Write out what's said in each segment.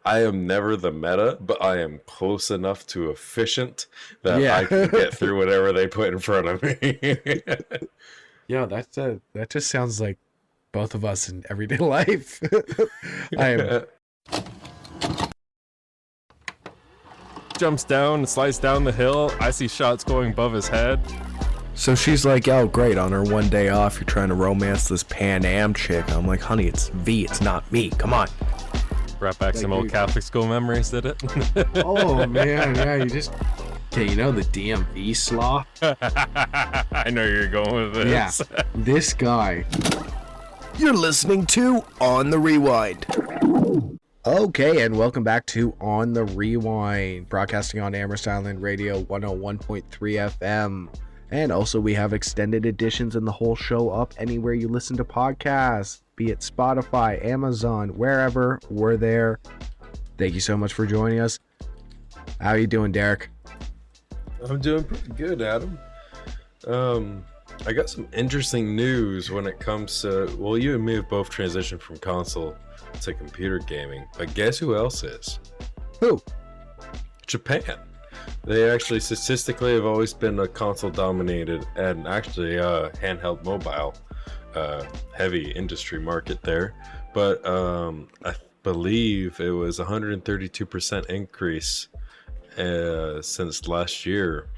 I am never the meta, but I am close enough to efficient that I can get through whatever they put in front of me. Yeah, that just sounds like both of us in everyday life. I am. Jumps down and slides down the hill. I see shots going above his head. So she's like, oh, great, on her one day off, you're trying to romance this Pan Am chick. I'm like, honey, it's V, it's not me. Come on. Brought back some old Catholic school memories, did it? Oh, man, yeah, you just... Okay, you know the DMV sloth? I know you're going with this. Yeah, this guy. You're listening to On the Rewind. Okay, and welcome back to On the Rewind, broadcasting on Amherst Island Radio 101.3 FM. And also we have extended editions and the whole show up anywhere you listen to podcasts, be it Spotify, Amazon, wherever, we're there. Thank you so much for joining us. How are you doing, Derek? I'm doing pretty good, Adam. I got some interesting news when it comes to, well, you and me have both transitioned from console to computer gaming, but guess who else is? Who? Japan. They actually statistically have always been a console dominated and actually handheld mobile heavy industry market there, but I believe it was 132% increase since last year.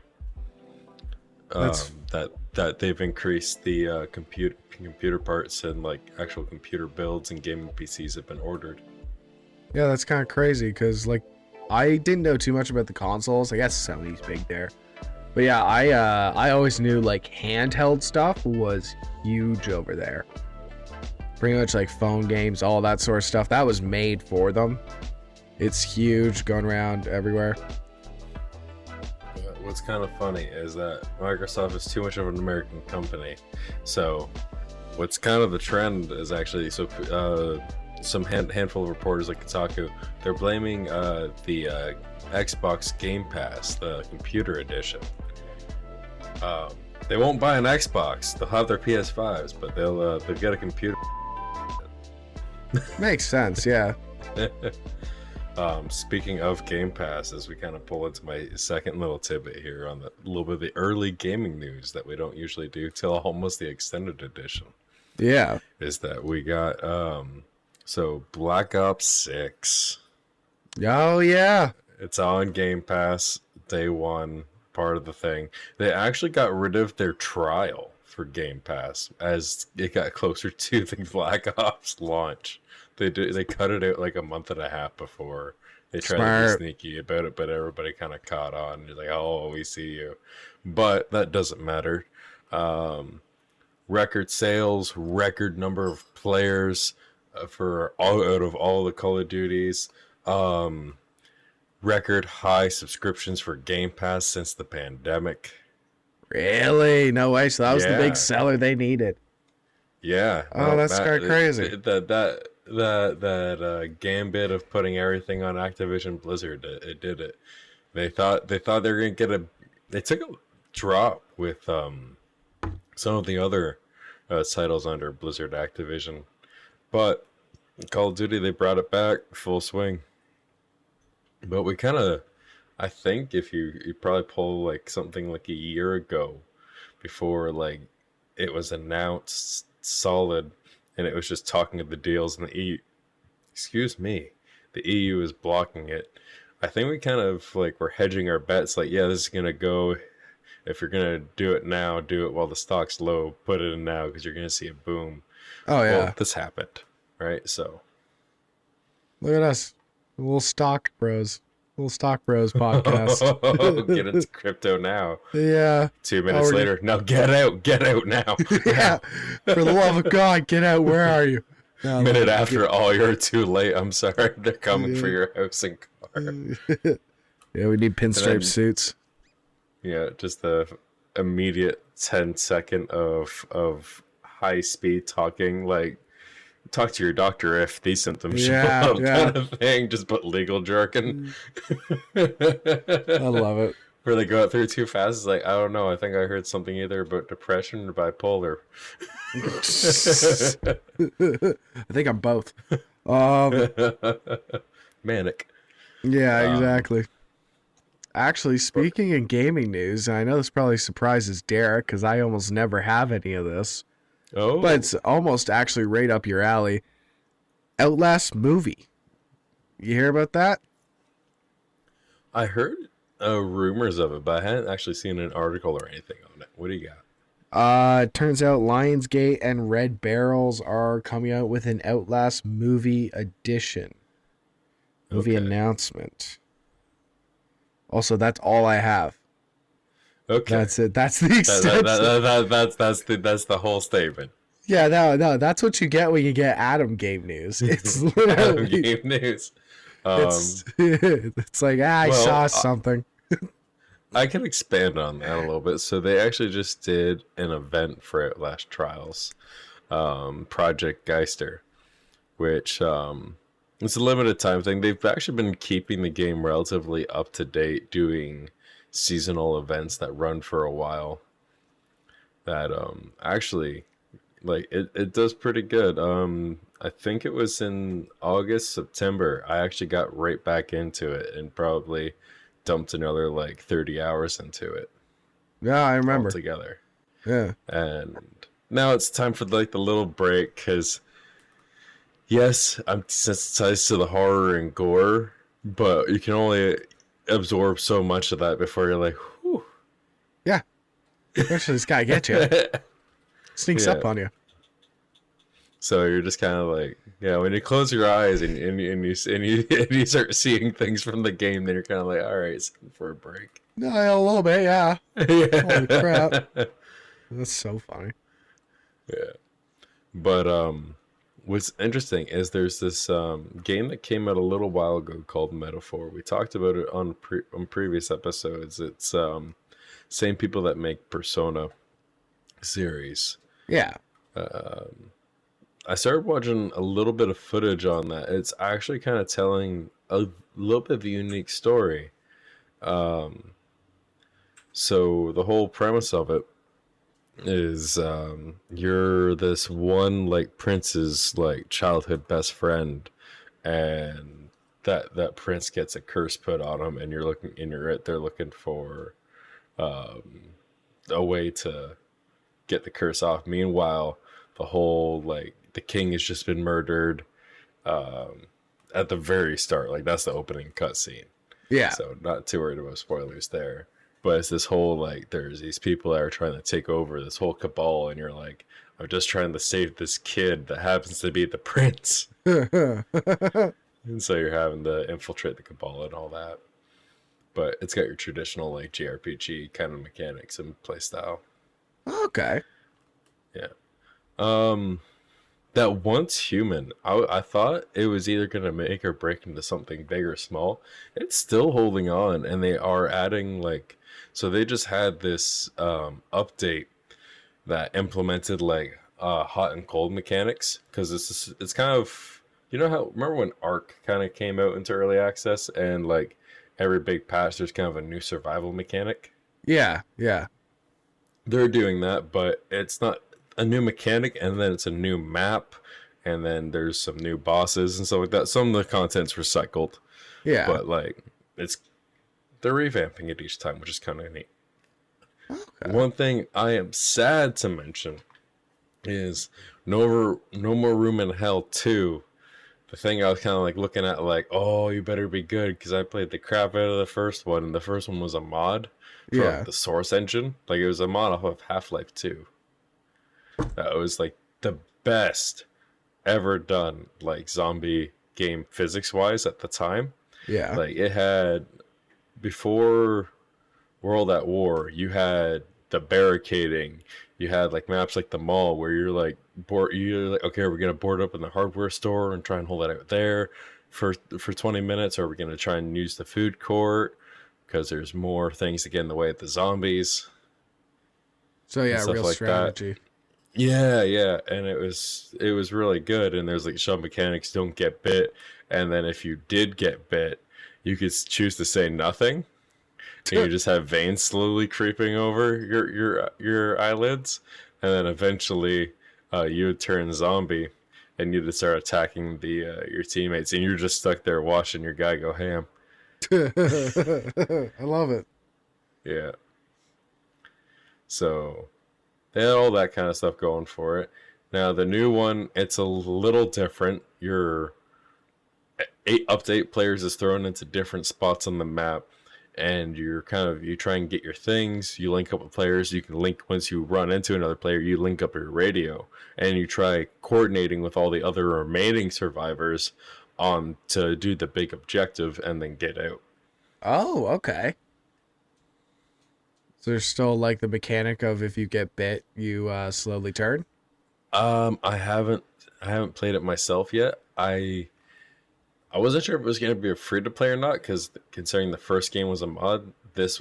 That they've increased the computer parts and like actual computer builds and gaming PCs have been ordered. Yeah, that's kind of crazy because like I didn't know too much about the consoles. I guess Sony's big there, but yeah, I always knew like handheld stuff was huge over there. Pretty much like phone games, all that sort of stuff that was made for them. It's huge, going around everywhere. What's kind of funny is that Microsoft is too much of an American company. So what's kind of the trend is actually, some handful of reporters like Kotaku, they're blaming the Xbox Game Pass, the computer edition. They won't buy an Xbox. They'll have their PS5s, but they'll get a computer. Makes sense, yeah. Speaking of Game Pass, as we kind of pull into my second little tidbit here on the little bit of the early gaming news that we don't usually do till almost the extended edition. Yeah. Is that we got so Black Ops 6. Oh yeah. It's on Game Pass day one, part of the thing. They actually got rid of their trial for Game Pass as it got closer to the Black Ops launch. They cut it out like a month and a half before. They tried to be sneaky about it, but everybody kind of caught on. You're like, oh, we see you. But that doesn't matter. Record sales, record number of players for all out of all the Call of Duties. Record high subscriptions for Game Pass since the pandemic. Really? No way. So that was the big seller they needed. Yeah. Oh, that's kind of crazy. That gambit of putting everything on Activision Blizzard, it did it. They thought they were gonna get they took a drop with some of the other titles under Blizzard Activision, but Call of Duty, they brought it back full swing. But we kind of, I think if you probably pull like something like a year ago before like it was announced solid and it was just talking of the deals and the EU is blocking it. I think we kind of like we're hedging our bets like, yeah, this is going to go. If you're going to do it now, do it while the stock's low, put it in now because you're going to see a boom. Oh yeah. Well, this happened, right? So look at us. Little stock bros podcast. Get into crypto now. Yeah. 2 minutes later. No, get out now. Yeah. For the love of God, get out. Where are you? No, minute after, oh, you're too late. I'm sorry. They're coming for your house and car. Yeah, we need pinstripe suits. Yeah, just the immediate 10-second of high speed talking, like talk to your doctor if these symptoms show up kind of thing, just put legal jargon. I love it. Where they go out through too fast, it's like, I don't know, I think I heard something either about depression or bipolar. I think I'm both. manic. Yeah, Um, exactly. Actually, speaking in gaming news, and I know this probably surprises Derek because I almost never have any of this, Oh, but it's almost actually right up your alley. Outlast movie. You hear about that? I heard rumors of it, but I hadn't actually seen an article or anything on it. What do you got? It turns out Lionsgate and Red Barrels are coming out with an Outlast movie edition. Movie Okay. announcement. Also, that's all I have. Okay. That's it. That's the extent. That's the whole statement. Yeah, no, that's what you get when you get Adam Game News. It's literally, Game news. it's like, I well, saw something. I can expand on that a little bit. So they actually just did an event for Outlast Trials, Project Geister, which it's a limited time thing. They've actually been keeping the game relatively up to date, doing seasonal events that run for a while. That actually, like it does pretty good. I think it was in August, September. I actually got right back into it and probably dumped another like 30 hours into it Yeah, I remember. altogether. Yeah. And now it's time for like the little break because yes, I'm desensitized to the horror and gore, but you can only absorb so much of that before you're like, whew. Yeah. Eventually, this guy gets you. Sneaks Yeah. up on you. So you're just kind of like, yeah, when you close your eyes and you start seeing things from the game, then you're kind of like, all right, it's time for a break. No, a little bit, yeah. Yeah. Holy crap. That's so funny. Yeah. But what's interesting is there's this game that came out a little while ago called Metaphor. We talked about it on previous episodes. It's same people that make Persona series. Yeah. I started watching a little bit of footage on that. It's actually kind of telling a little bit of a unique story. So the whole premise of it is you're this one like prince's like childhood best friend, and that prince gets a curse put on him, and they're looking for a way to get the curse off. Meanwhile, the whole like the king has just been murdered at the very start. Like that's the opening cutscene. Yeah. So not too worried about spoilers there. But it's this whole like there's these people that are trying to take over this whole cabal, and you're like, I'm just trying to save this kid that happens to be the prince. And so you're having to infiltrate the cabal and all that. But it's got your traditional like JRPG kind of mechanics and play style. Okay. Yeah. That once human, I thought it was either going to make or break into something big or small. It's still holding on, and they are adding like, so they just had this update that implemented like hot and cold mechanics, because it's kind of, you know how, remember when Ark kind of came out into early access, and like every big patch there's kind of a new survival mechanic? Yeah. Yeah. They're doing that, but it's not a new mechanic, and then it's a new map, and then there's some new bosses and stuff like that. Some of the content's recycled, Yeah. but like they're revamping it each time, which is kind of neat. Okay. One thing I am sad to mention is No More Room in Hell 2. The thing I was kind of like looking at like, oh, you better be good, because I played the crap out of the first one, and the first one was a mod for Yeah. the Source engine. Like it was a mod off of Half-Life 2. That was like the best ever done, like zombie game physics wise at the time. Yeah. Like it had, before World at War, you had the barricading, you had like maps like the mall where you're like okay, are we gonna board up in the hardware store and try and hold it out there for 20 minutes, or are we gonna try and use the food court because there's more things to get in the way of the zombies? So yeah, stuff real like strategy. Yeah, and it was really good. And there's like some mechanics, don't get bit, and then if you did get bit, you could choose to say nothing, and you just have veins slowly creeping over your eyelids, and then eventually you would turn zombie, and you just start attacking the your teammates, and you're just stuck there watching your guy go ham. I love it. Yeah. So they had all that kind of stuff going for it. Now the new one, it's a little different. Your 8 update players is thrown into different spots on the map, and you try and get your things. You link up with players. You can link once you run into another player. You link up your radio, and you try coordinating with all the other remaining survivors on to do the big objective and then get out. Oh, okay. So there's still like the mechanic of if you get bit, you slowly turn. I haven't played it myself yet. I wasn't sure if it was going to be a free to play or not, because considering the first game was a mod, this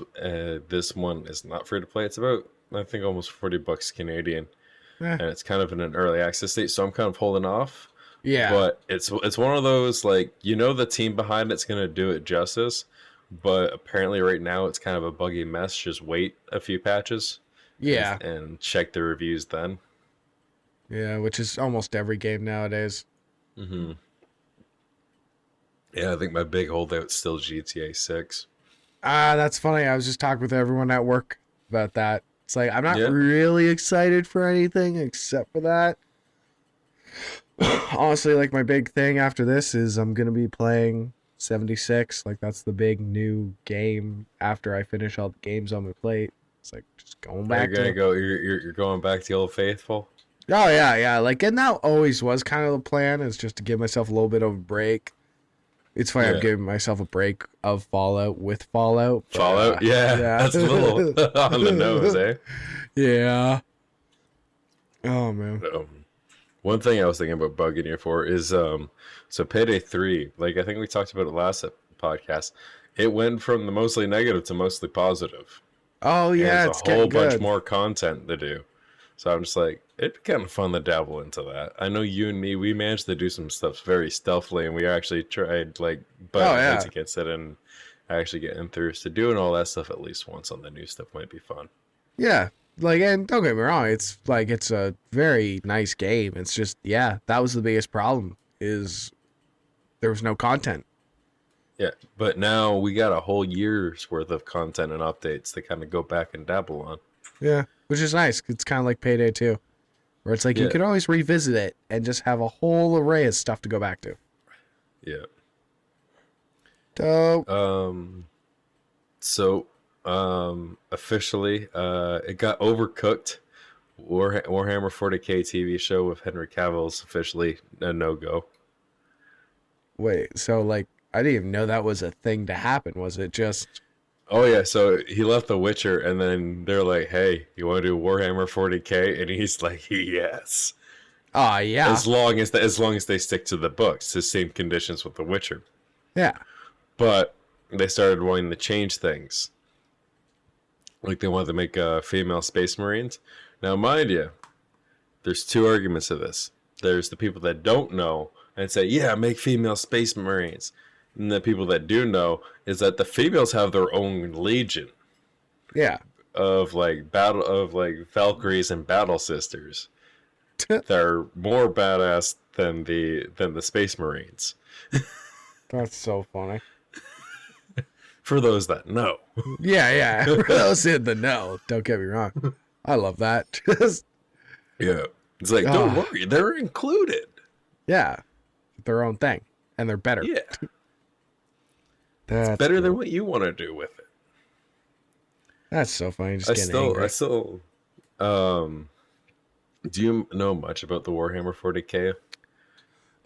one is not free to play. It's about, I think, almost $40 Canadian, and it's kind of in an early access state. So I'm kind of holding off. Yeah, but it's one of those, like, the team behind it's going to do it justice, but apparently right now it's kind of a buggy mess. Just wait a few patches. Yeah, and check the reviews then. Yeah, which is almost every game nowadays. Mm-hmm. Yeah, I think my big holdout's still GTA 6. That's funny. I was just talking with everyone at work about that. It's like, I'm not Yeah. really excited for anything except for that. Honestly, like, my big thing after this is I'm going to be playing 76. Like, that's the big new game after I finish all the games on my plate. It's like, just going back You're going back to the Old Faithful? Oh, yeah. Like, and that always was kind of the plan, is just to give myself a little bit of a break. It's funny, Yeah. I'm giving myself a break of Fallout with Fallout. But, Fallout? Yeah, that's a little on the nose, eh? Yeah. Oh, man. One thing I was thinking about bugging you for is, so Payday 3, like I think we talked about it last podcast, it went from the mostly negative to mostly positive. Oh, yeah, And it's there's a whole getting bunch good. more content to do. So I'm just like, it'd be kind of fun to dabble into that. I know you and me, we managed to do some stuff very stealthily, and we actually tried, like, butting heads against it and actually getting through. So doing all that stuff at least once on the new stuff might be fun. Yeah. Like, and don't get me wrong, it's like, it's a very nice game. It's just, yeah, that was the biggest problem, is there was no content. Yeah, but now we got a whole year's worth of content and updates to kind of go back and dabble on. Yeah. Which is nice. It's kind of like Payday 2, where it's like you Yeah. can always revisit it and just have a whole array of stuff to go back to. Yeah. Dope. Officially, it got overcooked. Warhammer 40K TV show with Henry Cavill's officially a no-go. Wait, so like, I didn't even know that was a thing to happen. Was it just... Oh yeah, so he left The Witcher, and then they're like, "Hey, you want to do Warhammer 40K?" And he's like, "Yes." Oh, yeah. As long as they stick to the books, the same conditions with The Witcher. Yeah. But they started wanting to change things. Like they wanted to make female space marines. Now, mind you, there's 2 arguments to this. There's the people that don't know and say, "Yeah, make female space marines." And the people that do know is that the females have their own legion Yeah. of Valkyries and Battle Sisters. They're more badass than the Space Marines. That's so funny. For those that know. Yeah. For those in the know, don't get me wrong. I love that. Yeah. It's like, don't worry, they're included. Yeah. Their own thing. And they're better. Yeah. That's Better cool. than what you want to do with it. That's so funny. Just I getting still angry. do you know much about the Warhammer 40K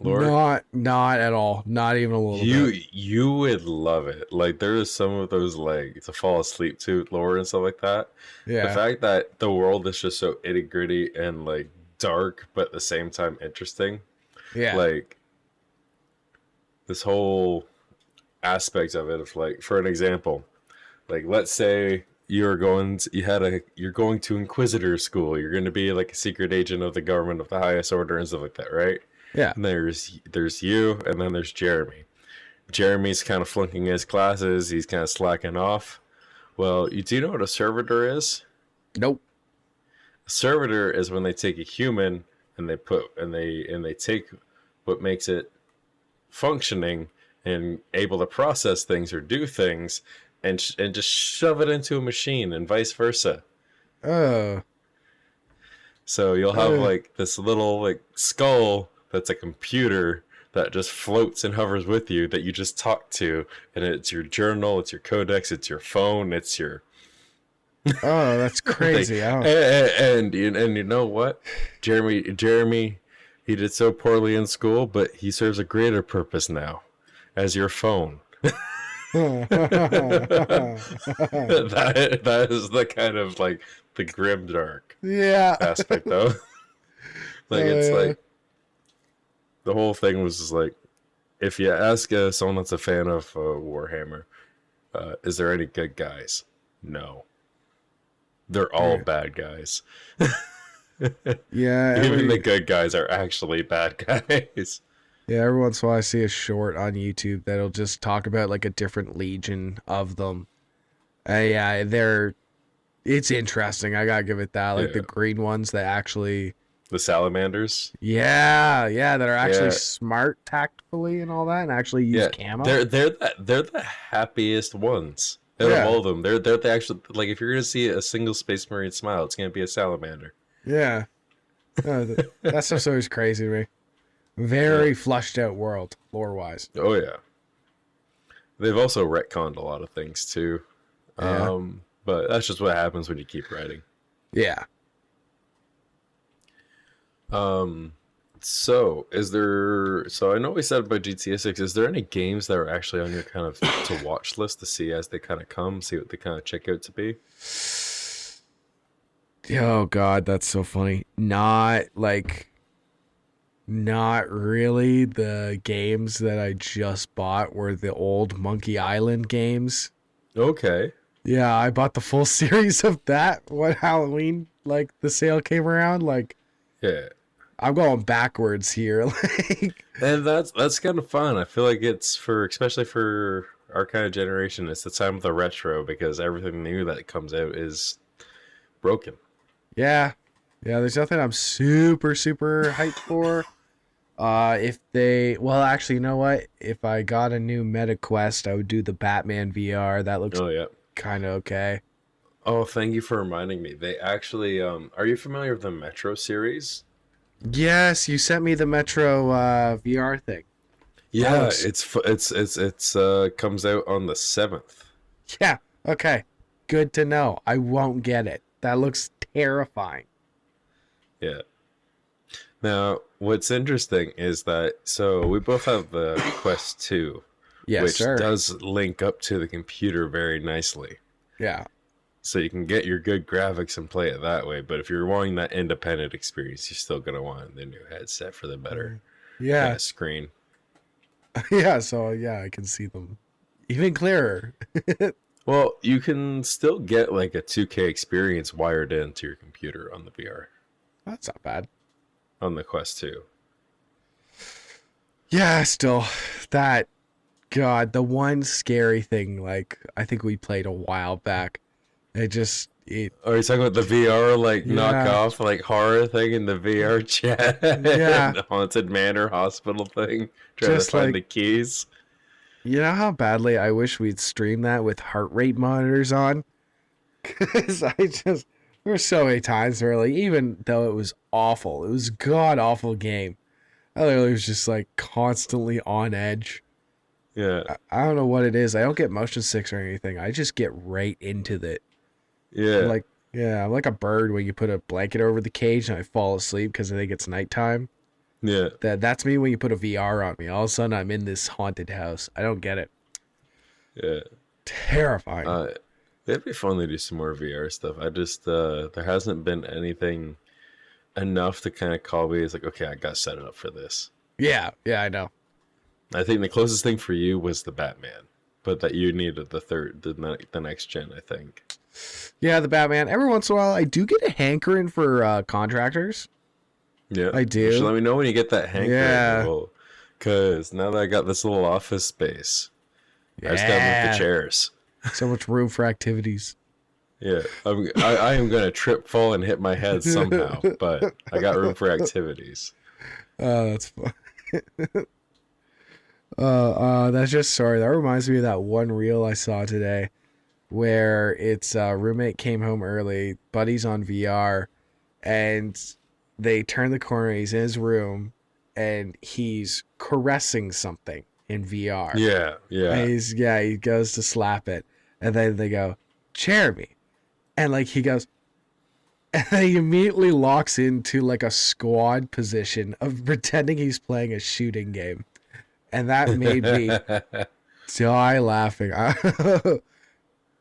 lore? Not at all. Not even a little bit. You would love it. Like there's some of those like to fall asleep to lore and stuff like that. Yeah. The fact that the world is just so itty gritty and like dark, but at the same time interesting. Yeah. Like this whole aspect of it, of like, for an example, like let's say you're going to Inquisitor school. You're going to be like a secret agent of the government of the highest order and stuff like that, right? Yeah. And there's you, and then there's Jeremy. Jeremy's kind of flunking his classes. He's kind of slacking off. Well, do you know what a servitor is? Nope. A servitor is when they take a human and they take what makes it functioning and able to process things or do things, and just shove it into a machine, and vice versa. Oh. So you'll have like this little like skull that's a computer that just floats and hovers with you, that you just talk to, and it's your journal, it's your codex, it's your phone, it's your Oh, that's crazy. and you know what, Jeremy, he did so poorly in school, but he serves a greater purpose now as your phone. that is the kind of like the grim dark aspect though. Like it's like the whole thing was just like, if you ask someone that's a fan of Warhammer, is there any good guys? No, they're all bad guys. Even the good guys are actually bad guys. Yeah, every once in a while I see a short on YouTube that'll just talk about like a different legion of them. It's interesting. I gotta give it that. Like the green ones that actually, the salamanders. Yeah, that are actually smart tactically and all that, and actually use camo. They're the happiest ones out of all of them. They're the actual, like, if you're gonna see a single Space Marine smile, it's gonna be a salamander. Yeah, that stuff's always crazy to me. Very flushed out world, lore wise. Oh yeah. They've also retconned a lot of things too. Yeah. But that's just what happens when you keep writing. Yeah. So I know we said about GTA 6. Is there any games that are actually on your kind of to watch list to see as they kind of come, see what they kind of check out to be? Oh God, that's so funny. Not really. The games that I just bought were the old Monkey Island games. Okay. Yeah, I bought the full series of that when Halloween, like, the sale came around. Like, yeah, I'm going backwards here. Like, and that's kind of fun. I feel like it's especially for our kind of generation, it's the time of the retro, because everything new that comes out is broken. Yeah, there's nothing I'm super hyped for. Actually, you know what? If I got a new Meta Quest, I would do the Batman VR. That looks kind of okay. Oh, thank you for reminding me. They actually, are you familiar with the Metro series? Yes, you sent me the Metro VR thing. Yeah, it's comes out on the 7th. Yeah, okay. Good to know. I won't get it. That looks terrifying. Yeah. Now, what's interesting is that, so we both have the Quest 2, which does link up to the computer very nicely. Yeah. So you can get your good graphics and play it that way, but if you're wanting that independent experience, you're still going to want the new headset for the better kind of screen. Yeah, so I can see them even clearer. Well, you can still get like a 2K experience wired into your computer on the VR. That's not bad. On the Quest 2. Yeah, still, the one scary thing, like, I think we played a while back. Are you talking about the VR, like, knockoff, like, horror thing in the VR chat? Yeah. The Haunted Manor Hospital thing? Trying to find the keys? You know how badly I wish we'd stream that with heart rate monitors on? Because there were so many times where, like, even though it was awful, it was a god-awful game, I literally was just, like, constantly on edge. Yeah. I don't know what it is. I don't get motion sick or anything. I just get right into it. Yeah. I'm like a bird when you put a blanket over the cage and I fall asleep because I think it's nighttime. Yeah. That's me when you put a VR on me. All of a sudden, I'm in this haunted house. I don't get it. Yeah. Terrifying. It'd be fun to do some more VR stuff. I just, there hasn't been anything enough to kind of call me. It's like, okay, I got to set it up for this. Yeah, I know. I think the closest thing for you was the Batman, but that you needed the next gen, I think. Yeah, the Batman. Every once in a while, I do get a hankering for contractors. Yeah, I do. You should let me know when you get that hankering. Because now that I got this little office space, I just got to move the chairs. So much room for activities. Yeah, I am gonna trip, fall, and hit my head somehow, but I got room for activities. Oh, that's fun. That's just sorry. That reminds me of that one reel I saw today, where it's roommate came home early, buddy's on VR, and they turn the corner. He's in his room, and he's caressing something in VR. Yeah, And yeah. he goes to slap it, and then they go, Jeremy, and like he goes, and then he immediately locks into like a squad position of pretending he's playing a shooting game, and that made me die laughing. I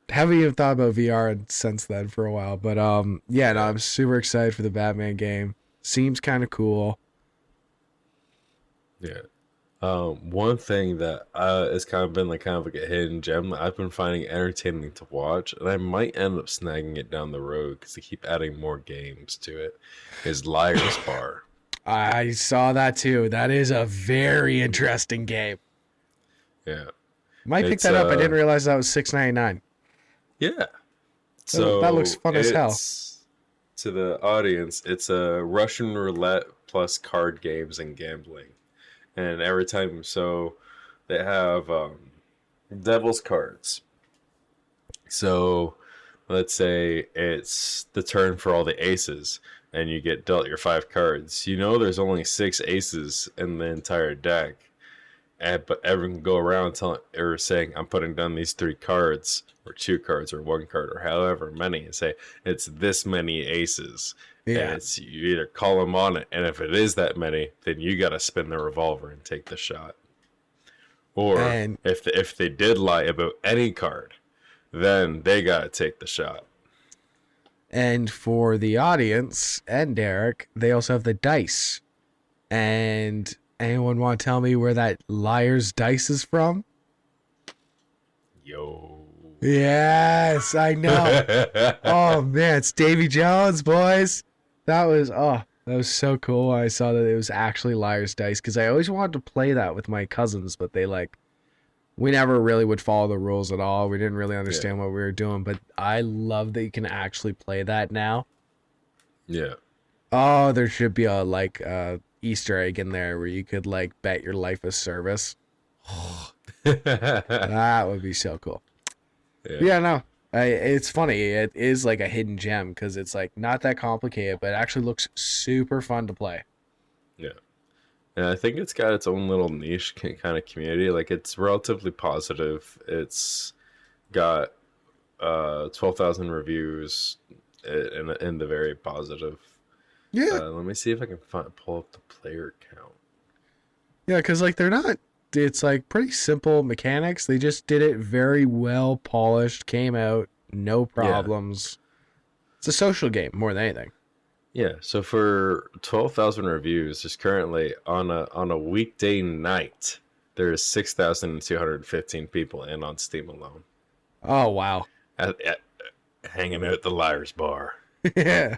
haven't even thought about VR since then for a while, but yeah, no, I'm super excited for the Batman game. Seems kind of cool. Yeah. One thing that has kind of been like kind of like a hidden gem that I've been finding entertaining to watch, and I might end up snagging it down the road because they keep adding more games to it, is Liar's Bar. I saw that too. That is a very interesting game. Yeah. Might pick that up. I didn't realize that was $6.99. Yeah. So that looks fun as hell. To the audience, it's a Russian roulette plus card games and gambling. And every time, so they have devil's cards. So let's say it's the turn for all the aces, and you get dealt your 5 cards. You know there's only 6 aces in the entire deck. But everyone can go around saying, I'm putting down these 3 cards, or 2 cards, or 1 card, or however many, and say, it's this many aces. Yeah. And you either call them on it, and if it is that many, then you got to spin the revolver and take the shot. Or if they did lie about any card, then they got to take the shot. And for the audience and Derek, they also have the dice. And anyone want to tell me where that Liar's dice is from? Yo. Yes, I know. Oh man, it's Davy Jones, boys. That was so cool. I saw that it was actually Liar's Dice because I always wanted to play that with my cousins, but we never really would follow the rules at all. We didn't really understand what we were doing, but I love that you can actually play that now. Yeah. Oh, there should be a Easter egg in there where you could bet your life of service. That would be so cool. Yeah, no. It's funny. It is like a hidden gem because it's not that complicated, but it actually looks super fun to play. Yeah. And I think it's got its own little niche kind of community. It's relatively positive. It's got 12,000 reviews in the very positive. Yeah. Let me see if I can pull up the player count. Yeah, because they're not. It's pretty simple mechanics. They just did it very well polished. Came out, no problems. Yeah. It's a social game more than anything. Yeah. So for 12,000 reviews, there's currently on a weekday night, there's 6,215 people in on Steam alone. Oh wow! Hanging out at the Liar's Bar. Yeah.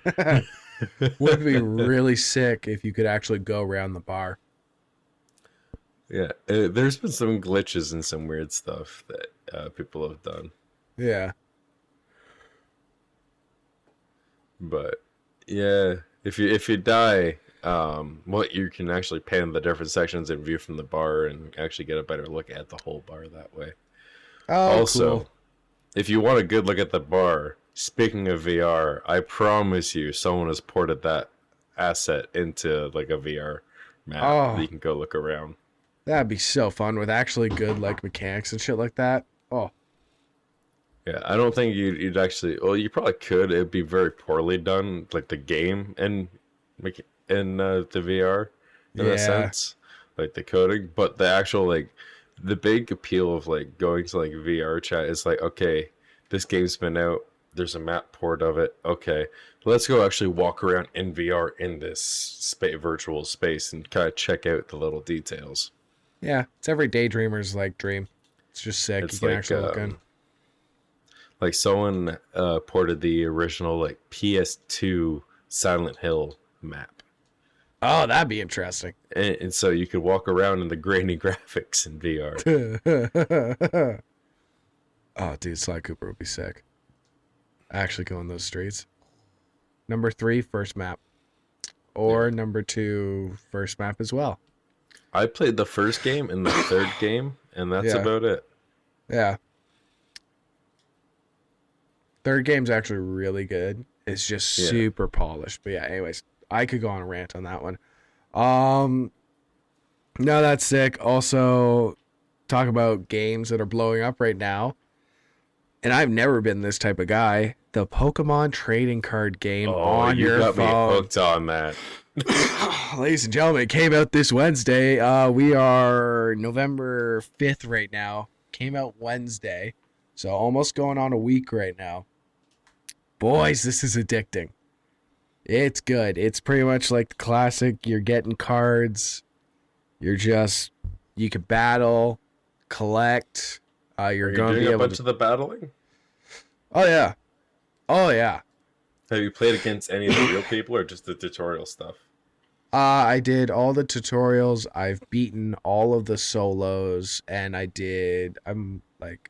Would be really sick if you could actually go around the bar. Yeah, there's been some glitches and some weird stuff that people have done. Yeah. But yeah, if you die, you can actually pan the different sections and view from the bar and actually get a better look at the whole bar that way. Oh, also, cool. If you want a good look at the bar, speaking of VR, I promise you someone has ported that asset into a VR map that you can go look around. That'd be so fun with actually good mechanics and shit like that. Oh. Yeah, I don't think you'd actually. Well, you probably could. It'd be very poorly done, the game and in the VR in a sense, the coding. But the actual the big appeal of going to VR chat is okay, this game's been out. There's a map port of it. Okay, let's go actually walk around in VR in this virtual space and kind of check out the little details. Yeah, it's every daydreamer's dream. It's just sick. It's you can actually look in. Someone ported the original PS2 Silent Hill map. Oh, that'd be interesting. And so you could walk around in the grainy graphics in VR. Oh, dude, Sly Cooper would be sick. actually go in those streets. Number 3, first map. Or Yeah. number 2, first map as well. I played the first game and the third game, and that's Yeah. about it. Yeah. Third game's actually really good. It's just Yeah. super polished. But yeah, anyways, I could go on a rant on that one. No, that's sick. Also, talk about games that are blowing up right now. And I've never been this type of guy. The Pokemon trading card game on you your got me phone. hooked on that. Ladies and gentlemen, it came out this Wednesday. We are November 5th right now. Came out Wednesday. So almost going on a week right now. Boys, this is addicting. It's good. It's pretty much like the classic. You're getting cards. You can battle, collect. You're Are you going to doing be a able bunch to. of the battling? Oh, yeah. Oh, yeah. Have you played against any of the real people or just the tutorial stuff? I did all the tutorials. I've beaten all of the solos, and I'm like,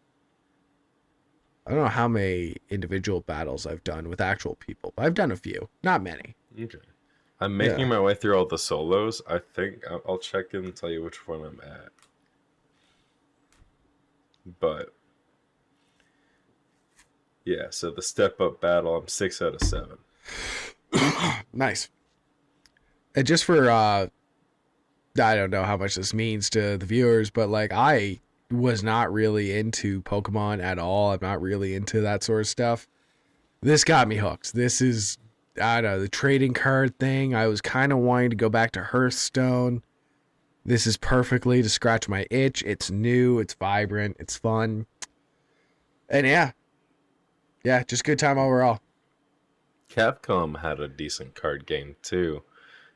I don't know how many individual battles I've done with actual people, but I've done a few, not many. Okay. I'm making Yeah. my way through all the solos. I think I'll check in and tell you which one I'm at. But yeah, so the step up battle, I'm 6 out of 7. Nice. And just for I don't know how much this means to the viewers, but like I was not really into Pokemon at all. I'm not really into that sort of stuff. This got me hooked. This is, I don't know, the trading card thing. I was kind of wanting to go back to Hearthstone. This is perfectly to scratch my itch. It's new, it's vibrant, it's fun. And yeah, just good time overall. Capcom had a decent card game too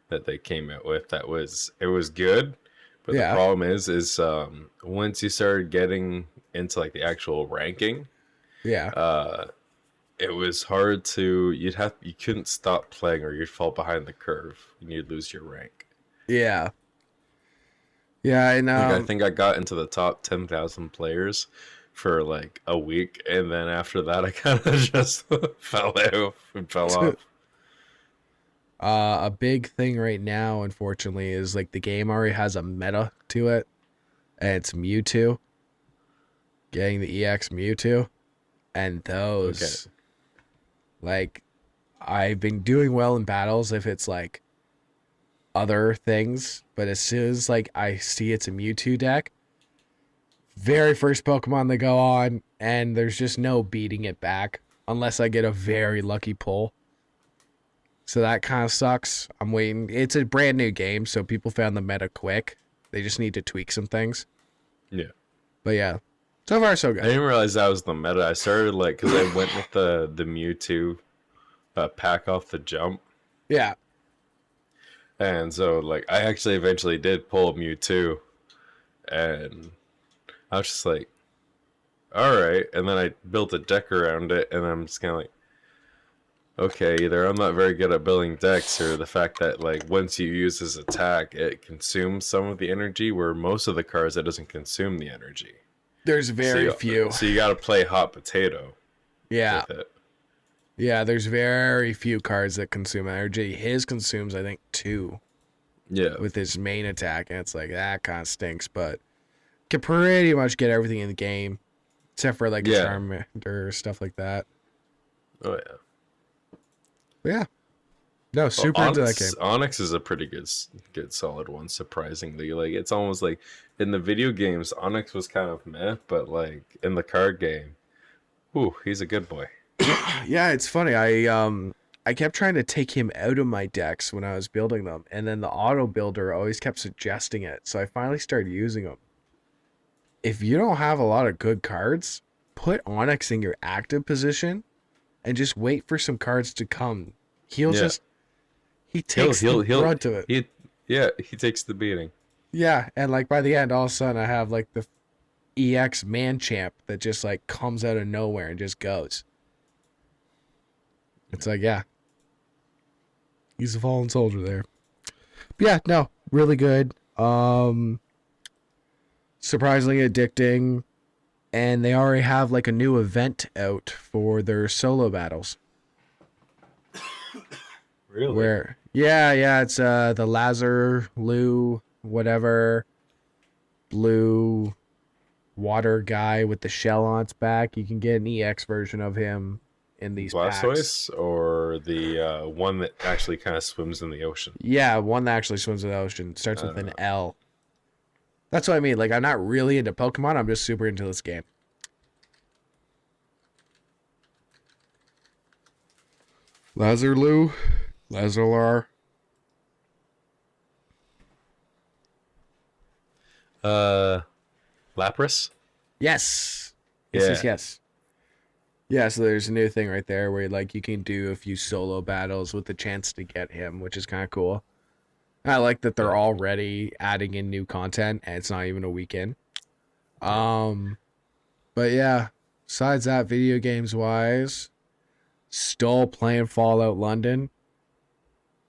that they came out with. It was good, but Yeah. the problem is once you started getting into like the actual ranking, Yeah. it was hard to you couldn't stop playing or you'd fall behind the curve and you'd lose your rank. Yeah. Yeah, and I think I got into the top 10,000 players for like a week, and then after that I kind of just fell off. A big thing right now, unfortunately, is like the game already has a meta to it, and it's Mewtwo. Getting the EX Mewtwo, and those, like, I've been doing well in battles if it's like other things, but as soon as like I see it's a Mewtwo deck, very first Pokemon they go on, and there's just no beating it back unless I get a very lucky pull. So that kind of sucks. I'm waiting. It's a brand new game, so people found the meta quick. They just need to tweak some things. Yeah. But yeah, so far so I good. didn't realize that was the meta. I started like because I went with the Mewtwo pack off the jump, Yeah. and so like I actually eventually did pull Mewtwo, and I was just like, all right. And then I built a deck around it, and I'm just kind of like, okay, either I'm not very good at building decks, or the fact that like once you use this attack, it consumes some of the energy, where most of the cards it doesn't consume the energy. There's very few. So you got to play hot potato. Yeah. With it. Yeah, there's very few cards that consume energy. His consumes, I think, 2 Yeah. with his main attack, and it's like, that kind of stinks, but can pretty much get everything in the game, except for like a Charmander or stuff like that. Oh yeah. But yeah. No, super into that game. Onyx is a pretty good solid one, surprisingly. Like it's almost like in the video games, Onyx was kind of meh, but like in the card game, whew, he's a good boy. Yeah, it's funny. I kept trying to take him out of my decks when I was building them, and then the auto builder always kept suggesting it, so I finally started using him. If you don't have a lot of good cards, put Onyx in your active position and just wait for some cards to come. He takes the brunt of it. He takes the beating. Yeah, and like by the end, all of a sudden I have like the EX man champ that just like comes out of nowhere and just goes. It's like, yeah. He's a fallen soldier there. But yeah, no, really good. Surprisingly addicting. and they already have like a new event out for their solo battles. Really? Where it's the Lazar Lou whatever blue water guy with the shell on its back. You can get an EX version of him in these packs. Blastoise or the one that actually kind of swims in the ocean? Yeah, one that actually swims in the ocean. Starts with an L. That's what I mean. Like, I'm not really into Pokemon. I'm just super into this game. Lazarlu, Lazalar. Lapras? Yes. Yeah. Yes. Yeah, so there's a new thing right there where like you can do a few solo battles with the chance to get him, which is kind of cool. I like that they're already adding in new content and it's not even a weekend. But yeah, besides that, video games wise, still playing Fallout London.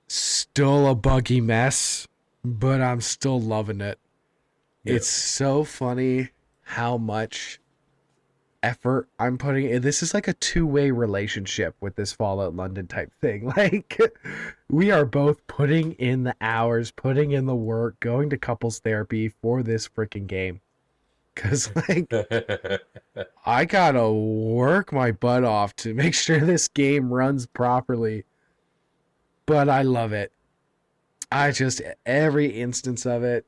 Still a buggy mess, but I'm still loving it. Yeah. It's so funny how much effort I'm putting in. This is like a two-way relationship with this Fallout London type thing. Like, we are both putting in the hours, putting in the work, going to couples therapy for this freaking game. Because, like, I gotta work my butt off to make sure this game runs properly. But I love it. Every instance of it.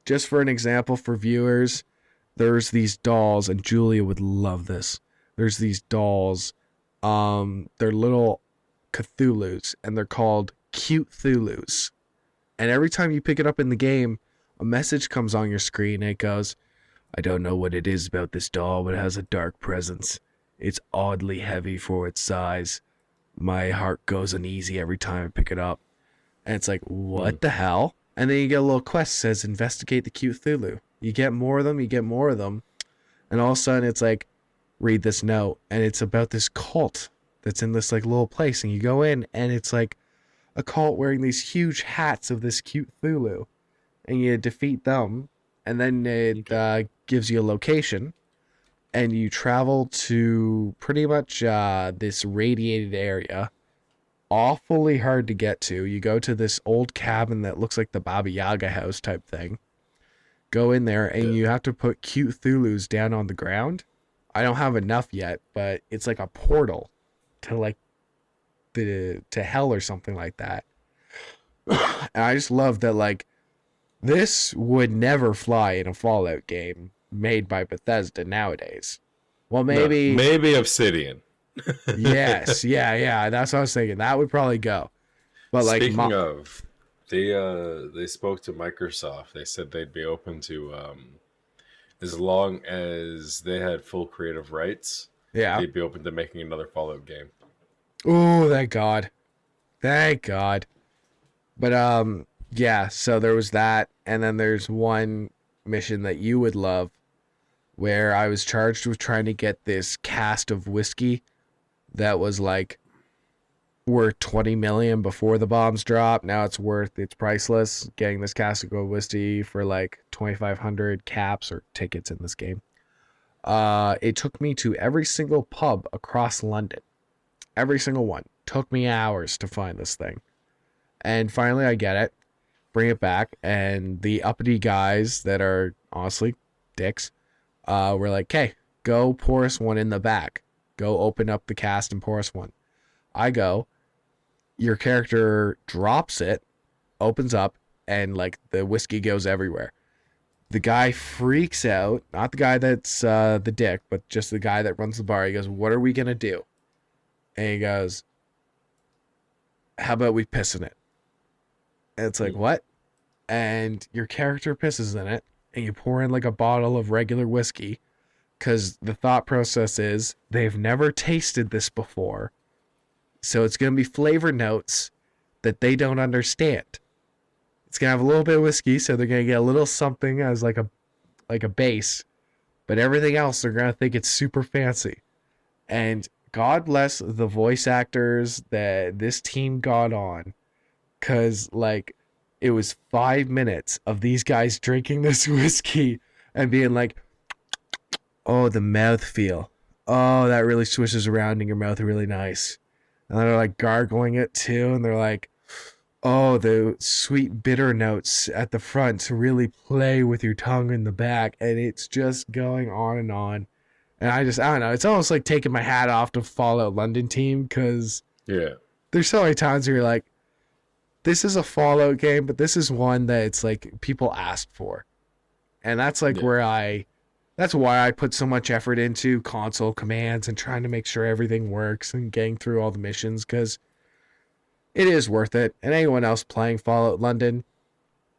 Just for an example for viewers, there's these dolls, and Julia would love this. There's these dolls. They're little Cthulhus, and they're called Cute Thulus. And every time you pick it up in the game, a message comes on your screen, and it goes, I don't know what it is about this doll, but it has a dark presence. It's oddly heavy for its size. My heart goes uneasy every time I pick it up. And it's like, what the hell? And then you get a little quest that says, investigate the Cute Thulu. You get more of them, and all of a sudden it's like, read this note. And it's about this cult that's in this like little place. And you go in, and it's like a cult wearing these huge hats of this Cute Thulu. And you defeat them. And then it gives you a location. And you travel to pretty much this radiated area. Awfully hard to get to. You go to this old cabin that looks like the Baba Yaga house type thing. Go in there, and you have to put Cute Thulus down on the ground. I don't have enough yet, but it's like a portal to like to hell or something like that. And I just love that, like, this would never fly in a Fallout game made by Bethesda nowadays. Well, maybe maybe Obsidian. Yes, yeah. That's what I was thinking. That would probably go. But like, speaking of, they spoke to Microsoft. They said they'd be open to as long as they had full creative rights. Yeah, they'd be open to making another Fallout game. Oh, thank God. But yeah. So there was that, and then there's one mission that you would love, where I was charged with trying to get this cask of whiskey that was like worth 20 million before the bombs dropped. Now it's priceless. Getting this cask of whiskey for like 2,500 caps or tickets in this game. It took me to every single pub across London. Every single one. Took me hours to find this thing. And finally I get it. Bring it back, and the uppity guys that are honestly dicks were like, "Okay, go pour us one in the back. Go open up the cast and pour us one." I go. Your character drops it, opens up, and like the whiskey goes everywhere. The guy freaks out. Not the guy that's the dick, but just the guy that runs the bar. He goes, "What are we gonna do?" And he goes, "How about we piss in it?" And it's like, what? And your character pisses in it, and you pour in like a bottle of regular whiskey, because the thought process is they've never tasted this before, so it's going to be flavor notes that they don't understand. It's going to have a little bit of whiskey, so they're going to get a little something as like a base, but everything else they're going to think it's super fancy. And God bless the voice actors that this team got on, because like it was 5 minutes of these guys drinking this whiskey and being like, Oh, the mouth feel. Oh, that really swishes around in your mouth really nice. And they're like gargling it too, and they're like, oh, the sweet bitter notes at the front really play with your tongue in the back, and it's just going on and on. And I don't know. It's almost like taking my hat off to Fallout London team, because Yeah. there's so many times where you're like, this is a Fallout game, but this is one that it's like people asked for. And that's like Yeah. that's why I put so much effort into console commands and trying to make sure everything works and getting through all the missions, because it is worth it. And anyone else playing Fallout London,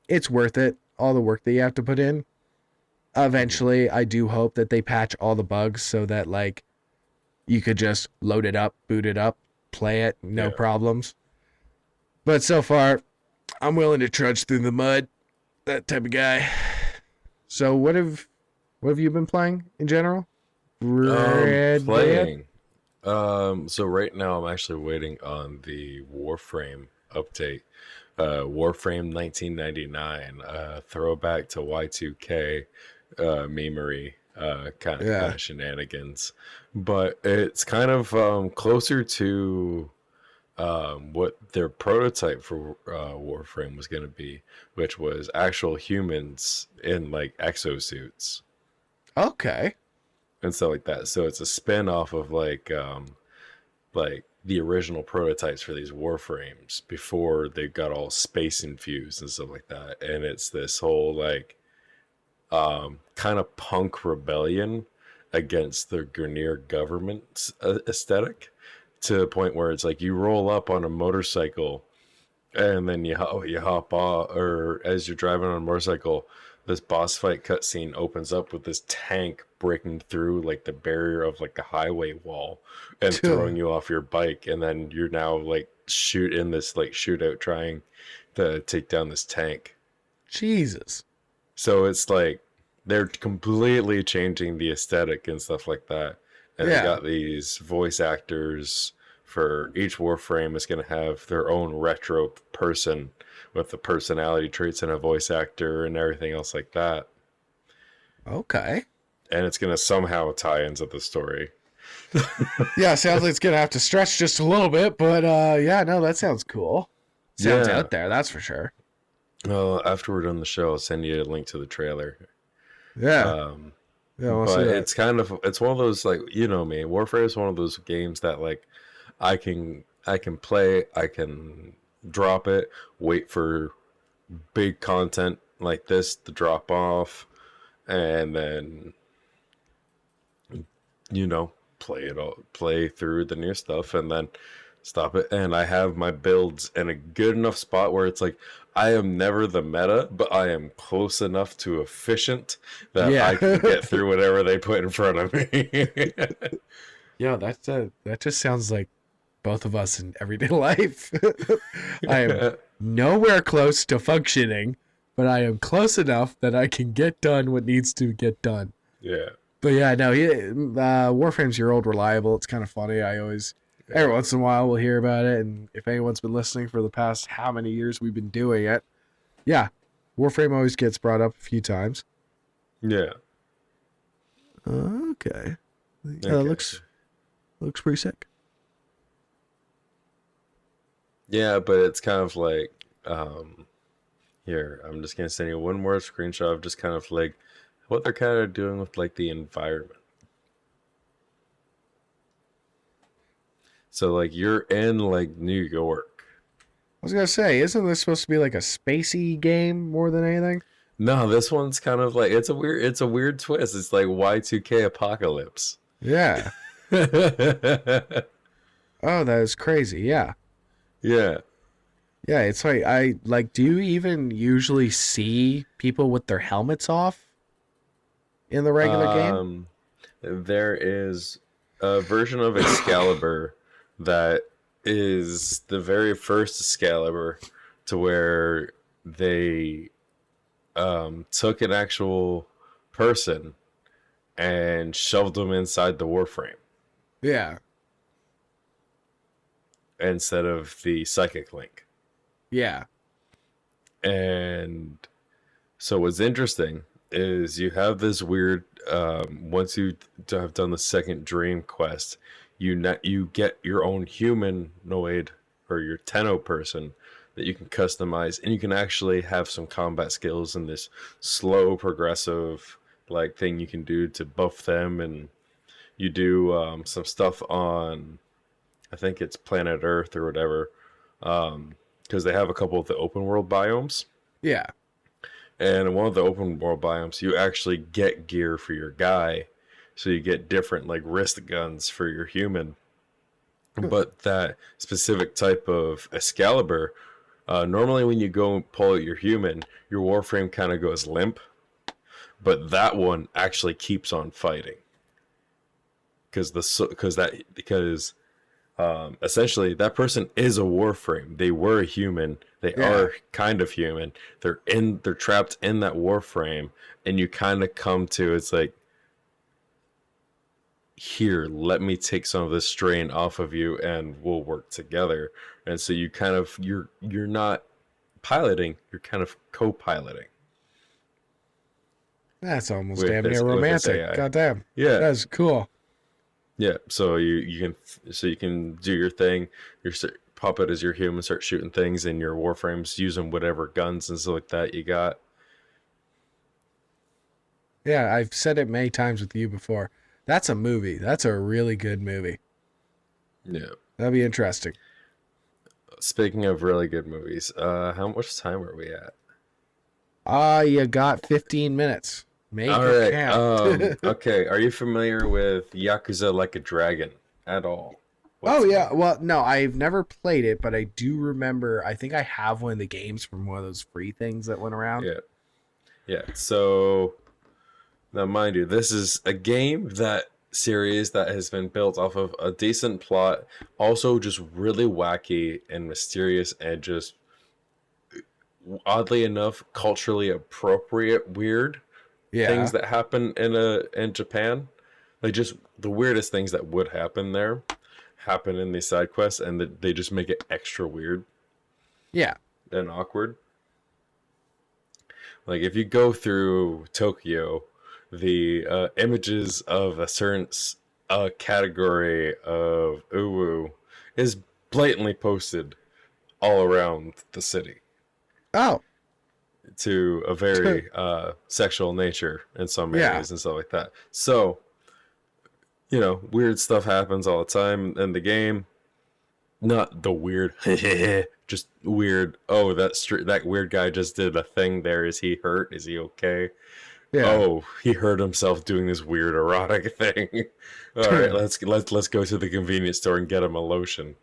it's worth it. All the work that you have to put in. Eventually, I do hope that they patch all the bugs so that like you could just load it up, boot it up, play it, no Yeah. problems. But so far, I'm willing to trudge through the mud. That type of guy. So what have you been playing in general? Red Dead? Playing. So right now I'm actually waiting on the Warframe update. Warframe 1999, throwback to Y2K, memery, kind Yeah. of shenanigans, but it's kind of closer to what their prototype for Warframe was going to be, which was actual humans in like exosuits Okay. and stuff like that. So it's a spin off of like the original prototypes for these Warframes before they got all space infused and stuff like that. And it's this whole like kind of punk rebellion against the Grenier government aesthetic, to the point where it's like you roll up on a motorcycle and then you hop off, or as you're driving on a motorcycle, this boss fight cutscene opens up with this tank breaking through like the barrier of like the highway wall and throwing you off your bike, and then you're now like shootout trying to take down this tank. Jesus. So it's like they're completely changing the aesthetic and stuff like that. And they Yeah. got these voice actors for each Warframe is going to have their own retro person with the personality traits and a voice actor and everything else like that. Okay. And it's going to somehow tie into the story. Yeah, sounds like it's gonna have to stretch just a little bit, but yeah, no, that sounds cool. Sounds Yeah. out there, that's for sure. Well, after we're done the show, I'll send you a link to the trailer. Yeah. Um, Yeah, we'll see but that. it's one of those, like, you know me, Warfare is one of those games that like I can play, I can drop it, wait for big content like this to drop off, and then play through the new stuff and then stop it. And I have my builds in a good enough spot where it's like I am never the meta, but I am close enough to efficient that Yeah. I can get through whatever they put in front of me. Yeah, that just sounds like both of us in everyday life. I am nowhere close to functioning, but I am close enough that I can get done what needs to get done. Yeah. But yeah, no, Warframe's your old reliable. It's kind of funny. I always, every once in a while, we'll hear about it. And if anyone's been listening for the past how many years we've been doing it, yeah, Warframe always gets brought up a few times. Yeah. Okay. Okay. Looks pretty sick. Yeah, but it's kind of like, here, I'm just going to send you one more screenshot of just kind of like what they're kind of doing with like the environment. So like you're in like New York. I was gonna say, isn't this supposed to be like a spacey game more than anything? No, this one's kind of like it's a weird twist. It's like Y2K apocalypse. Yeah. Oh, that is crazy. Yeah. Yeah. Yeah, it's like do you even usually see people with their helmets off in the regular game? There is a version of Excalibur that is the very first Excalibur, to where they took an actual person and shoved them inside the Warframe Yeah. instead of the psychic link. Yeah. And so what's interesting is you have this weird once you have done the second dream quest, you get your own humanoid or your Tenno person that you can customize, and you can actually have some combat skills in this slow progressive like thing you can do to buff them. And you do some stuff on, I think it's planet Earth or whatever, because they have a couple of the open world biomes. Yeah. And in one of the open world biomes, you actually get gear for your guy. So you get different like wrist guns for your human. But that specific type of Excalibur, normally when you go and pull out your human, your Warframe kind of goes limp. But that one actually keeps on fighting. Because essentially that person is a Warframe. They were a human. They are kind of human. They're trapped in that Warframe, and you kind of come to, it's like, here, let me take some of this strain off of you, and we'll work together. And so you kind of you're not piloting, you're kind of co-piloting. That's almost damn near romantic. Goddamn. Yeah, that's cool. Yeah, so you can do your thing. Your puppet is your human, start shooting things, and your Warframes using whatever guns and stuff like that you got. Yeah, I've said it many times with you before. That's a movie. That's a really good movie. Yeah, that'd be interesting. Speaking of really good movies, how much time are we at? You got 15 minutes. Make all it right. count. Okay. Are you familiar with Yakuza Like a Dragon at all? Yeah. Well, no, I've never played it, but I do remember. I think I have one of the games from one of those free things that went around. Yeah. So now, mind you, this is a game series that has been built off of a decent plot, also just really wacky and mysterious, and just oddly enough, culturally appropriate, weird. Things that happen in Japan, like just the weirdest things that would happen there, happen in these side quests, and they just make it extra weird. Yeah, and awkward. Like if you go through Tokyo, the images of a certain category of uwu is blatantly posted all around the city. Oh. To a very sexual nature in some areas and stuff like that. So, weird stuff happens all the time in the game. Not the weird, just weird. Oh, that weird guy just did a thing there. Is he hurt? Is he okay? Yeah. Oh, he hurt himself doing this weird erotic thing. All right, let's go to the convenience store and get him a lotion.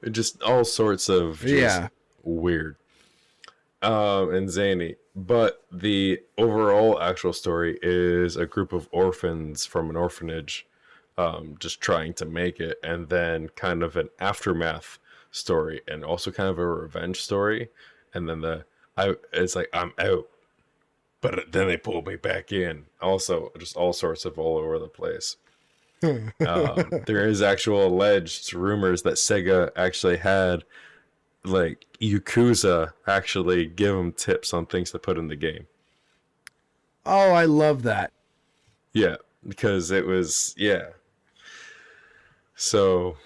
Just all sorts of weird and zany. But the overall actual story is a group of orphans from an orphanage just trying to make it, and then kind of an aftermath story, and also kind of a revenge story. And then it's like, I'm out, but then they pull me back in. Also, just all sorts of all over the place. There is actual alleged rumors that Sega actually had like Yakuza actually give them tips on things to put in the game. Oh, I love that. Yeah, because it was so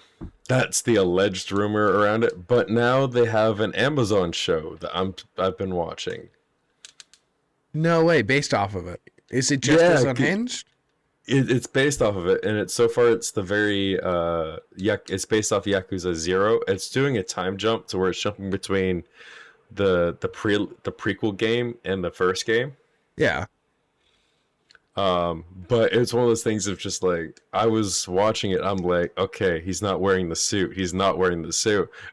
that's the alleged rumor around it. But now they have an Amazon show that I've been watching. No way, based off of it. Is it just as unhinged? It's based off of it, and it's the very it's based off Yakuza 0. It's doing a time jump to where it's jumping between the prequel game and the first game. Yeah. But it's one of those things of just like, I was watching it, I'm like, okay, he's not wearing the suit,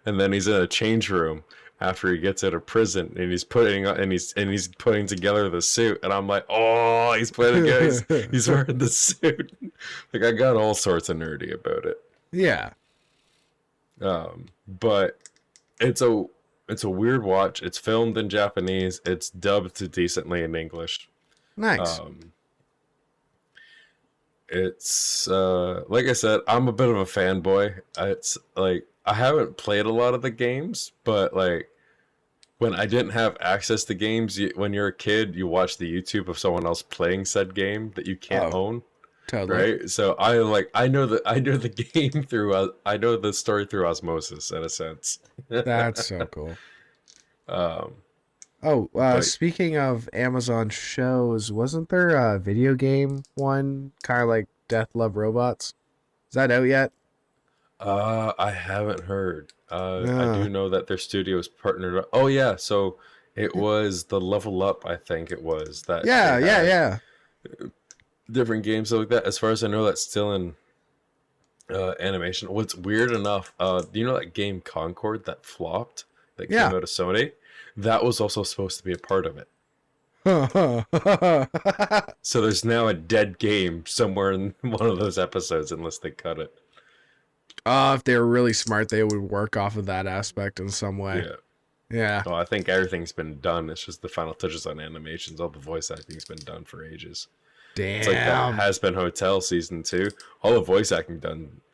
and then he's in a change room after he gets out of prison, and he's putting together the suit, and I'm like, oh, he's wearing the suit. Like, I got all sorts of nerdy about it. Yeah. But it's a weird watch. It's filmed in Japanese. It's dubbed decently in English. Nice. It's like I said, I'm a bit of a fanboy. It's like, I haven't played a lot of the games, but like when I didn't have access to games, when you're a kid, you watch the YouTube of someone else playing said game that you can't own, Totally. right? So I know the game through I know the story through osmosis in a sense. That's so cool. Um, Speaking of Amazon shows, wasn't there a video game one kind of like Death Love Robots? Is that out yet? I haven't heard. I Yeah. do know that their studio's partnered up. Oh yeah, so it was the Level Up, I think it was that. Yeah, they yeah, had yeah. different games like that. As far as I know, that's still in animation. What's weird enough, you know that game Concord that flopped that came Yeah. out of Sony? That was also supposed to be a part of it. So there's now a dead game somewhere in one of those episodes, unless they cut it. If they were really smart, they would work off of that aspect in some way. Yeah. Yeah. Well, I think everything's been done. It's just the final touches on animations. All the voice acting's been done for ages. It's like that Damn. Has Been Hotel season 2. All the voice acting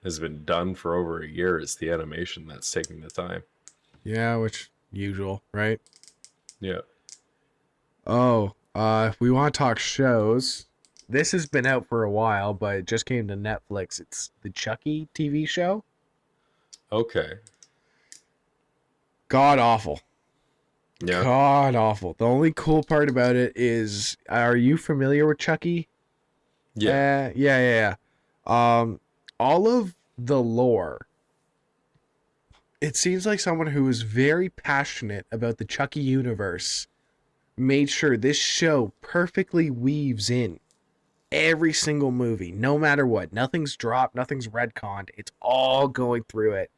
has been done for over a year. It's the animation that's taking the time. Yeah, which usual, right? Yeah. Oh, if we want to talk shows, this has been out for a while, but it just came to Netflix. It's the Chucky TV show. Okay. God awful. Yeah. God awful. The only cool part about it is, are you familiar with Chucky? Yeah. Yeah. All of the lore. It seems like someone who is very passionate about the Chucky universe made sure this show perfectly weaves in every single movie, no matter what. Nothing's dropped, nothing's retconned. It's all going through it,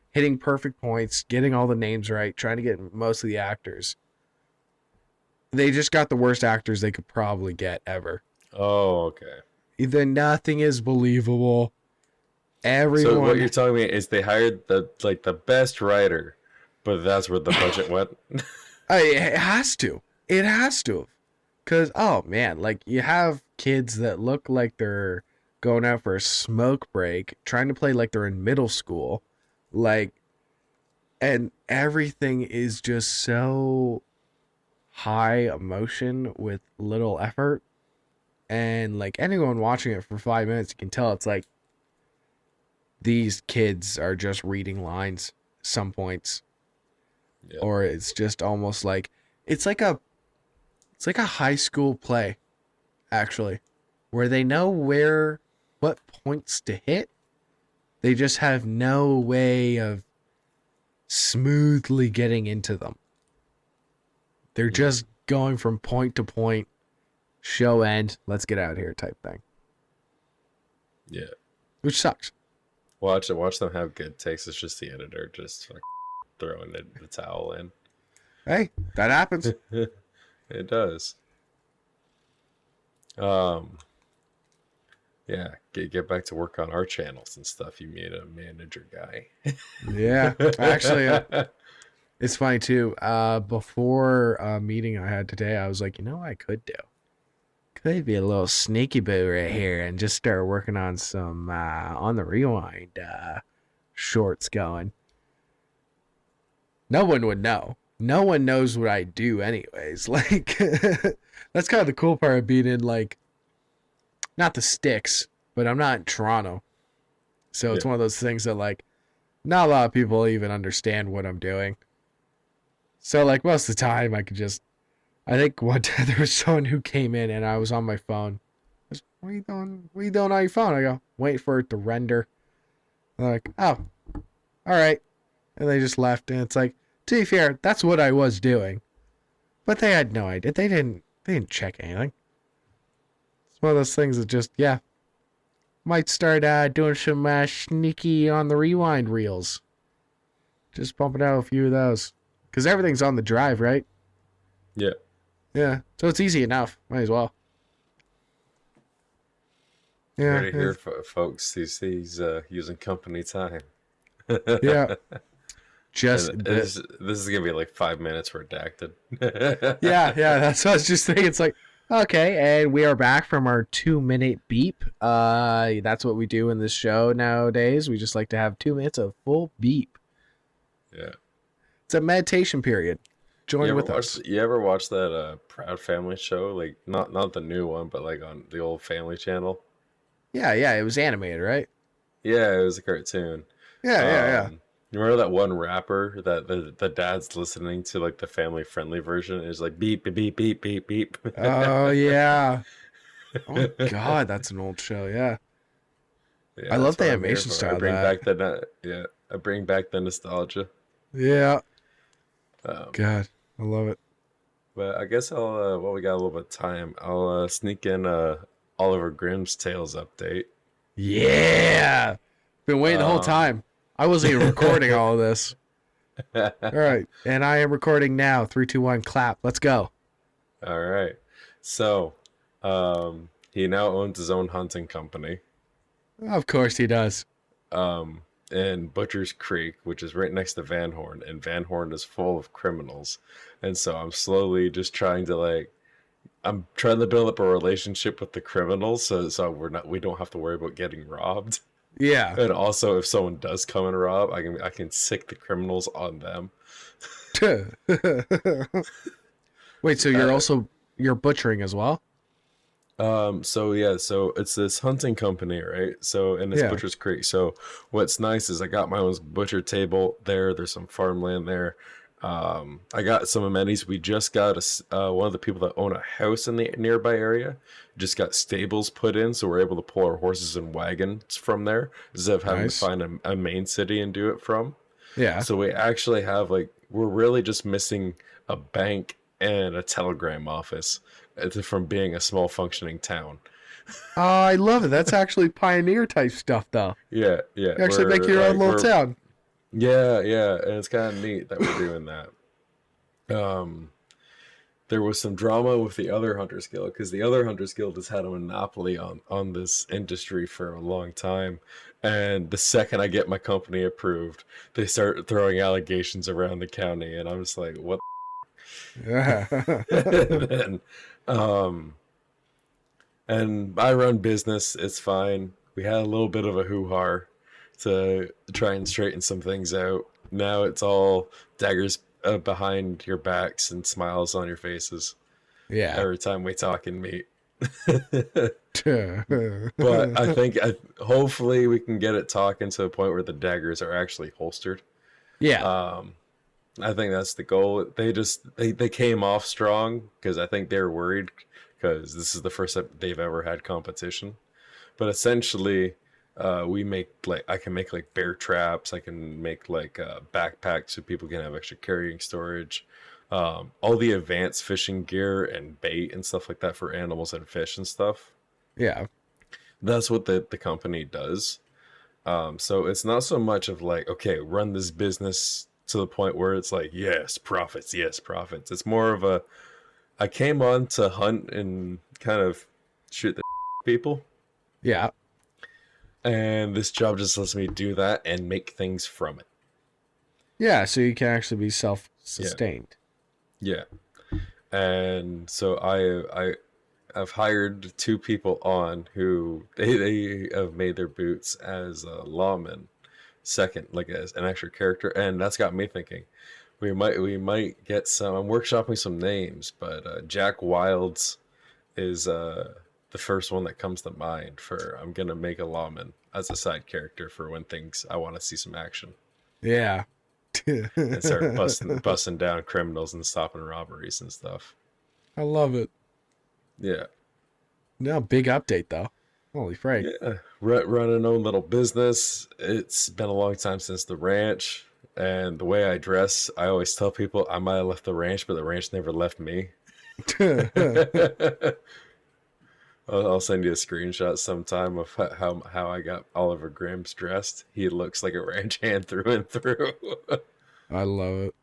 hitting perfect points, getting all the names right, trying to get most of the actors. They just got the worst actors they could probably get ever. Oh, okay. Either nothing is believable. Everyone. So what you're telling me is they hired the best writer, but that's where the budget went. It has to. It has to. Because, oh man, like you have kids that look like they're going out for a smoke break, trying to play like they're in middle school. Like, and everything is just so high emotion with little effort. And like anyone watching it for 5 minutes, you can tell it's like these kids are just reading lines some points. Yeah. Or it's just almost like it's like a high school play, actually, where they know what points to hit. They just have no way of smoothly getting into them. They're just going from point to point, show end, let's get out of here type thing. Yeah. Which sucks. Watch them have good takes. It's just the editor just like throwing the towel in. Hey, that happens. It does. Yeah, get back to work on our channels and stuff. You made a manager guy. Yeah, actually, it's funny too. Before a meeting I had today, I was like, you know what I could do? Could be a little sneaky boo right here and just start working on some on the rewind shorts going. No one would know. No one knows what I do anyways. Like, that's kind of the cool part of being in, like, not the sticks, but I'm not in Toronto. So it's one of those things that, like, not a lot of people even understand what I'm doing. So, like, most of the time I could just, I think one time there was someone who came in and I was on my phone. I was, what are you doing? What are you doing on your phone? I go, wait for it to render. And they're like, oh, all right. And they just left. And it's like, to be fair, that's what I was doing. But they had no idea. They didn't check anything. It's one of those things that just, yeah. Might start doing some sneaky on the rewind reels. Just pumping out a few of those. Because everything's on the drive, right? Yeah. Yeah. So it's easy enough. Might as well. Yeah. Right here, folks. He's using company time. Yeah. Just this is gonna be like 5 minutes redacted. yeah, that's what I was just thinking. It's like, okay, and we are back from our 2-minute beep. That's what we do in this show nowadays. We just like to have 2 minutes of full beep. Yeah. It's a meditation period. join with us. You ever watch that Proud Family show? Like not the new one, but like on the old Family Channel. Yeah, yeah, it was animated, right? Yeah, it was a cartoon. Yeah. You remember that one rapper that the dad's listening to, like the family friendly version is like beep beep beep beep beep. Oh yeah. Oh my God, that's an old show. Yeah, Yeah, I love that's the what I'm here animation for. style I of bring that. back I bring back the nostalgia. Yeah. Um, God, I love it. but I guess I'll well, we got a little bit of time. I'll sneak in Oliver Grimm's Tales update. Yeah. Been waiting the whole Um, time. I wasn't even recording all of this. All right, and I am recording now. 3, 2, 1, clap. Let's go. All right. So, he now owns his own hunting company, Of course he does. in Butcher's Creek, which is right next to Van Horn, and Van Horn is full of criminals. And so I'm slowly just trying to I'm trying to build up a relationship with the criminals, so we don't have to worry about getting robbed. Yeah. And also, if someone does come and rob, I can sick the criminals on them. Wait, so you're butchering as well? So yeah, so it's this hunting company, right? So, and it's Yeah. Butcher's Creek. So what's nice is I got my own butcher table there. There's some farmland there. I got some amenities. We just got one of the people that own a house in the nearby area just got stables put in, so we're able to pull our horses and wagons from there instead of having Nice. to find a main city and do it from. Yeah. So we actually have we're really just missing a bank and a telegram office from being a small functioning town. Oh, I love it. That's actually pioneer type stuff, though. Yeah. You actually make your own little town. Yeah, and it's kind of neat that we're doing that. There was some drama with the other Hunters Guild because the other Hunters Guild has had a monopoly on this industry for a long time. And the second I get my company approved, they start throwing allegations around the county, and I'm just like, what? Yeah. And then, and I run business. It's fine. We had a little bit of a hoo-ha to try and straighten some things out. Now it's all daggers behind your backs and smiles on your faces Yeah. every time we talk and meet. But I think hopefully we can get it talking to a point where the daggers are actually holstered. Yeah. I think that's the goal. They came off strong because I think they were worried because this is the first time they've ever had competition. But essentially, I can make bear traps. I can make backpacks so people can have extra carrying storage. All the advanced fishing gear and bait and stuff like that for animals and fish and stuff. Yeah. That's what the company does. So it's not so much of okay, run this business to the point where it's yes, profits. It's more of I came on to hunt and kind of shoot the people. Yeah. And this job just lets me do that and make things from it. Yeah. So you can actually be self-sustained. Yeah. And so I've hired 2 people on who they have made their boots as lawmen, second, as an extra character, and that's got me thinking we might get some. I'm workshopping some names, but Jack Wilds is the first one that comes to mind for I'm gonna make a lawman as a side character for when I want to see some action. Yeah. And start busting down criminals and stopping robberies and stuff. I love it. Yeah. No, big update though. Holy frick. Yeah. Run an own little business. It's been a long time since the ranch. And the way I dress, I always tell people I might have left the ranch, but the ranch never left me. I'll send you a screenshot sometime of how I got Oliver Grimm's dressed. He looks like a ranch hand through and through. I love it.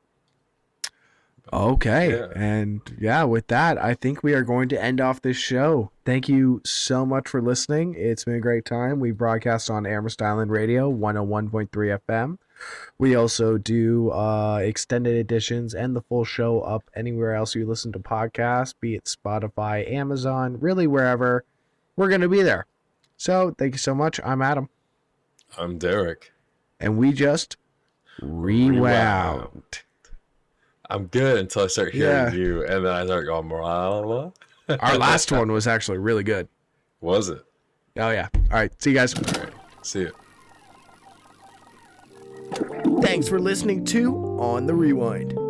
Okay. Yeah. And yeah, with that, I think we are going to end off this show. Thank you so much for listening. It's been a great time. We broadcast on Amherst Island Radio 101.3 FM. We also do extended editions and the full show up anywhere else you listen to podcasts, be it Spotify, Amazon, really wherever. We're going to be there. So thank you so much. I'm Adam. I'm Derek. And we just rewound. I'm good until I start hearing you, and then I start going, blah, blah, blah. Our last one was actually really good. Was it? Oh, yeah. All right. See you guys. All right. See you. Thanks for listening to On the Rewind.